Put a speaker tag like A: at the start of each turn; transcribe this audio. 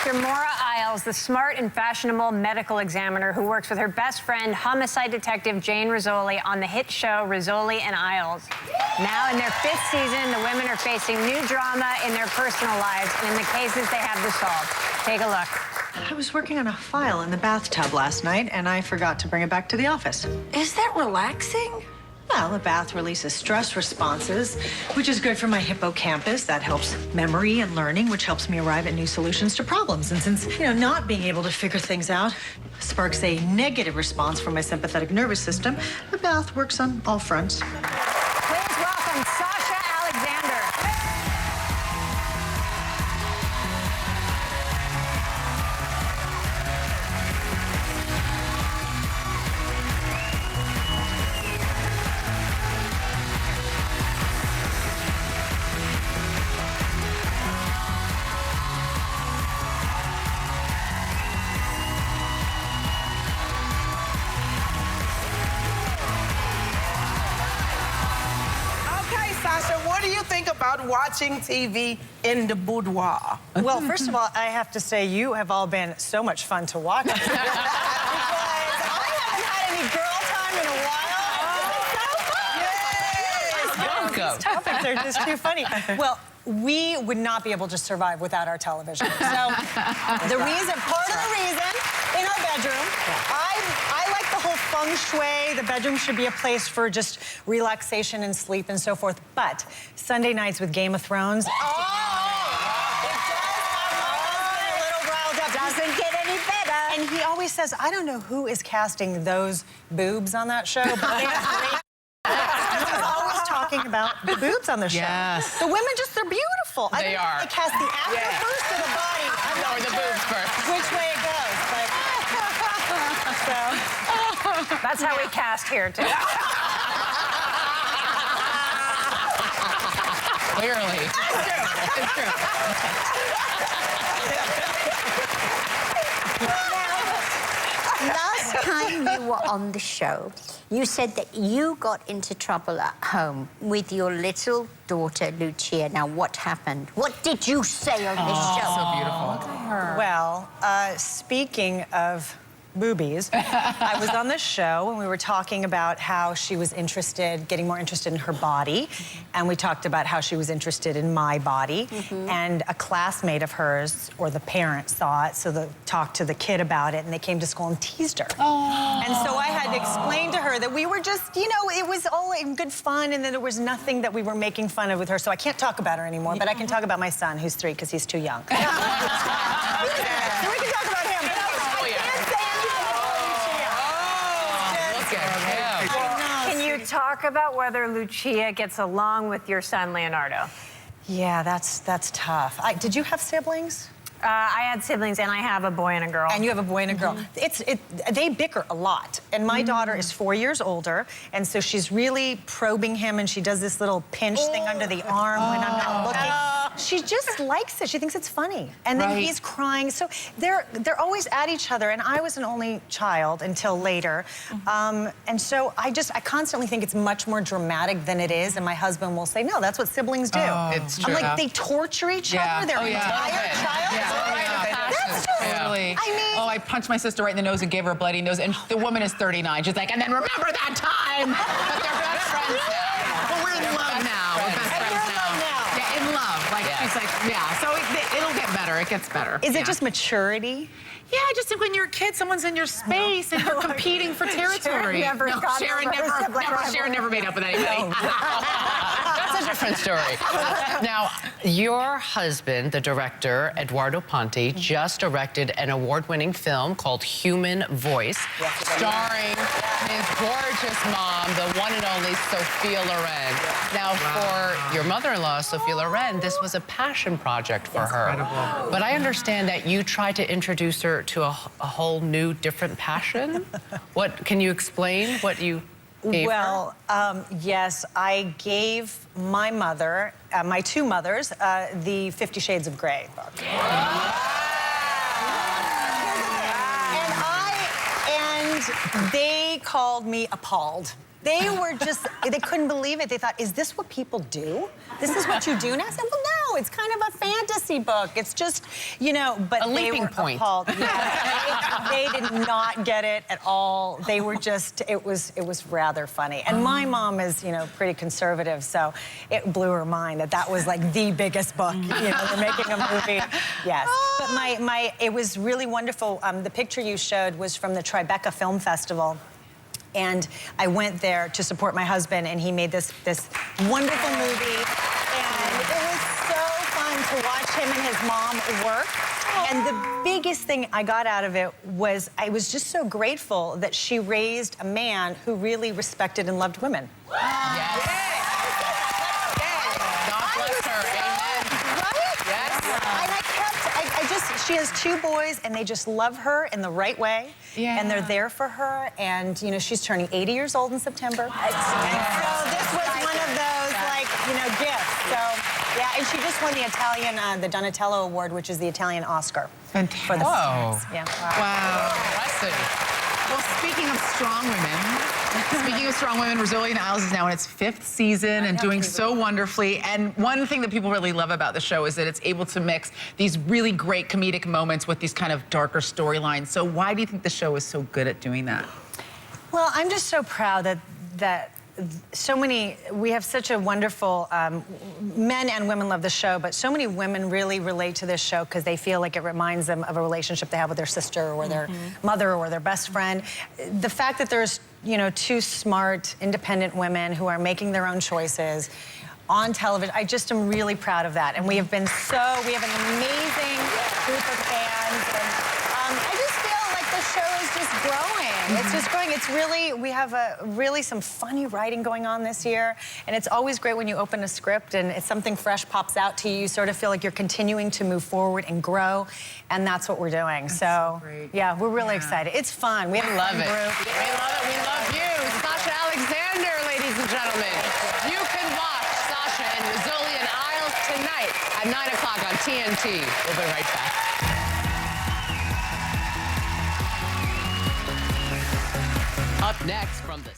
A: Dr. Maura Isles, the smart and fashionable medical examiner who works with her best friend, homicide detective Jane Rizzoli, on the hit show Rizzoli and Isles. Now in their 5th season, the women are facing new drama in their personal lives and in the cases they have to solve. Take a look.
B: I was working on a file in the bathtub last night, and I forgot to bring it back to the office.
C: Is that relaxing?
B: Well, a bath releases stress responses, which is good for my hippocampus. That helps memory and learning, which helps me arrive at new solutions to problems. And since, not being able to figure things out sparks a negative response from my sympathetic nervous system, the bath works on all fronts.
A: Please welcome Sasha Alexander.
D: Sasha, what do you think about watching TV in the boudoir?
E: Well, first of all, I have to say you have all been so much fun to watch. Because I haven't had any girl time in a while.
D: Yes!
E: These topics are just too funny. Well, we would not be able to survive without our television. So part of the reason, in our bedroom, I like the whole feng shui. The bedroom should be a place for just relaxation and sleep and so forth. But Sunday nights with Game of Thrones, it does have my husband a little riled up.
C: Doesn't get any better.
E: And he always says, I don't know who is casting those boobs on that show, but they're great. He's always talking about the boobs on the show.
F: Yes.
E: The women they're beautiful.
F: They are.
E: They cast the actor first or the body. I'm not
F: Or the
E: sure
F: boobs first.
E: which way it goes, but... so...
A: That's how we cast here, too.
F: Clearly. It's true.
C: Last time you were on the show, you said that you got into trouble at home with your little daughter, Lucia. Now, what happened? What did you say on this show?
F: So beautiful.
E: Well, speaking of boobies, I was on this show and we were talking about how she was getting more interested in her body. And we talked about how she was interested in my body. And a classmate of hers, or the parent, saw it, so they talked to the kid about it, and they came to school and teased her. And so I had to explain to her that we were just, it was all in good fun, and that there was nothing that we were making fun of with her. So I can't talk about her anymore, but I can talk about my son, who's 3, because he's too young. So we can talk about him. But I can't say
A: Can you talk about whether Lucia gets along with your son, Leonardo?
E: Yeah, that's tough. Did you have siblings?
A: I had siblings, and I have a boy and a girl.
E: And you have a boy and a girl. They bicker a lot. And my daughter is 4 years older, and so she's really probing him, and she does this little pinch thing under the arm when I'm not looking. She just likes it. She thinks it's funny. And then he's crying. So they're always at each other, and I was an only child until later. And so I constantly think it's much more dramatic than it is, and my husband will say, no, that's what siblings do.
F: It's true.
E: I'm like, they torture each other their entire childhood. That's just,
F: Totally.
E: I mean...
F: Oh, I punched my sister right in the nose and gave her a bloody nose, and the woman is 39. She's like, and then remember that time! But they're best friends now. Well, we're in love now. We're best friends now. Yeah, in love. Like, she's like, so it'll get better. It gets better.
E: Is it just maturity?
F: Yeah, I just think when you're a kid, someone's in your space and you're competing for territory. Sharon never made up with anybody.
G: That's a different story. Now, your husband, the director, Eduardo Ponte, just directed an award-winning film called Human Voice, starring his gorgeous mom, the one and only Sophia Loren. Now, for your mother-in-law, Sophia Loren, this was a passion project for her. Incredible. But I understand that you tried to introduce her to a whole new, different passion. Can you explain what you gave her?
E: Yes, I gave my mother, my 2 mothers, the 50 Shades of Grey book. And they called me appalled. They were just, they couldn't believe it. They thought, is this what people do? This is what you do now? I said, well, it's kind of a fantasy book. It's just, you know, but
G: A
E: they
G: leaping
E: were
G: point.
E: appalled. Yeah, they did not get it at all. They were just, it was rather funny. And my mom is, you know, pretty conservative, so it blew her mind that that was like the biggest book. You know, they're making a movie. Yes. But it was really wonderful. The picture you showed was from the Tribeca Film Festival. And I went there to support my husband, and he made this wonderful movie. And it was so fun to watch him and his mom work. And the biggest thing I got out of it was I was just so grateful that she raised a man who really respected and loved women.
G: Yes. God bless her. Amen.
E: Right?
G: Yes.
E: And she has 2 boys, and they just love her in the right way.
F: Yeah.
E: And they're there for her. And, you know, she's turning 80 years old in September. And so this was one of those, like, you know, gifts. So, yeah, and she just won the Italian, the Donatello Award, which is the Italian Oscar.
F: Fantastic.
E: For the
G: Whoa.
E: scenes. Yeah.
F: Wow.
G: Impressive.
F: Well, speaking of strong women, Rizzoli and Isles is now in its 5th season and doing so wonderfully. And one thing that people really love about the show is that it's able to mix these really great comedic moments with these kind of darker storylines. So why do you think the show is so good at doing that?
E: Well, I'm just so proud that so many, we have such a wonderful, men and women love the show, but so many women really relate to this show because they feel like it reminds them of a relationship they have with their sister or their mother or their best friend. The fact that there's, you know, 2 smart, independent women who are making their own choices on television, I just am really proud of that. And we have an amazing group of fans. And I just feel like the show is just growing. It's just growing. It's really, we have really some funny writing going on this year. And it's always great when you open a script and it's something fresh pops out to you. You sort of feel like you're continuing to move forward and grow. And that's what we're doing.
F: That's
E: so
F: great.
E: yeah, we're really excited. It's fun. We have a
G: Love
E: fun
G: it.
E: group.
G: We love it. We love you. Sasha Alexander, ladies and gentlemen. You can watch Sasha and Rizzoli and Isles tonight at 9 o'clock on TNT. We'll be right back. Up next from the